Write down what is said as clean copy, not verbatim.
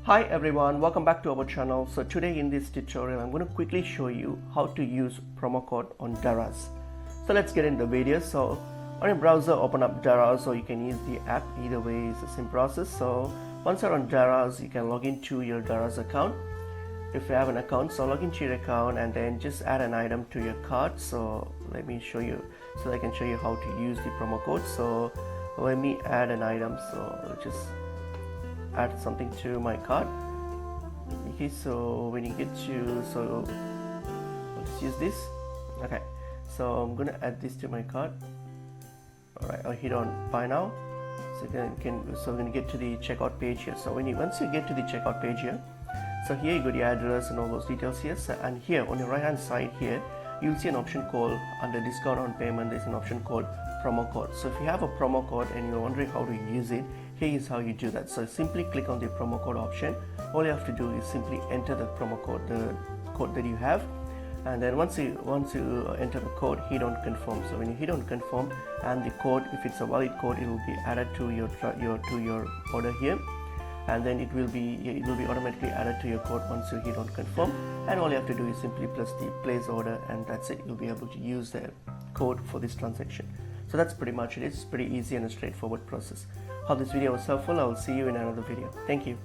Hi everyone, welcome back to our channel. So today in this tutorial I'm going to quickly show you how to use promo code on Daraz. So let's get into the video. So on your browser, open up Daraz, or you can use the app. Either way is the same process. So once you're on Daraz, you can log into your Daraz account. If you have an account, so log into your account and then just add an item to your cart. So let me show you, so I can show you how to use the promo code. So let me add an item. So I'll just add something to my cart. Okay, so when you get to, so let's use this. Okay, so I'm gonna add this to my cart. All right, I'll hit on buy now. So we're gonna get to the checkout page here. So once you get to the checkout page here, so here you got your address and all those details here. So, and here on your right hand side here, you'll see an option called, under discount on payment, there's an option called promo code. So if you have a promo code and you're wondering how to use it, here is how you do that. So simply click on the promo code option. All you have to do is simply enter the promo code, the code that you have, and then once you enter the code, hit on confirm. So when you hit on confirm, and the code, if it's a valid code, it will be added to your order here, and then it will be automatically added to your code once you hit on confirm. And all you have to do is simply place order, and that's it. You'll be able to use the code for this transaction. So that's pretty much it. It's pretty easy and a straightforward process. Hope this video was helpful. I will see you in another video. Thank you.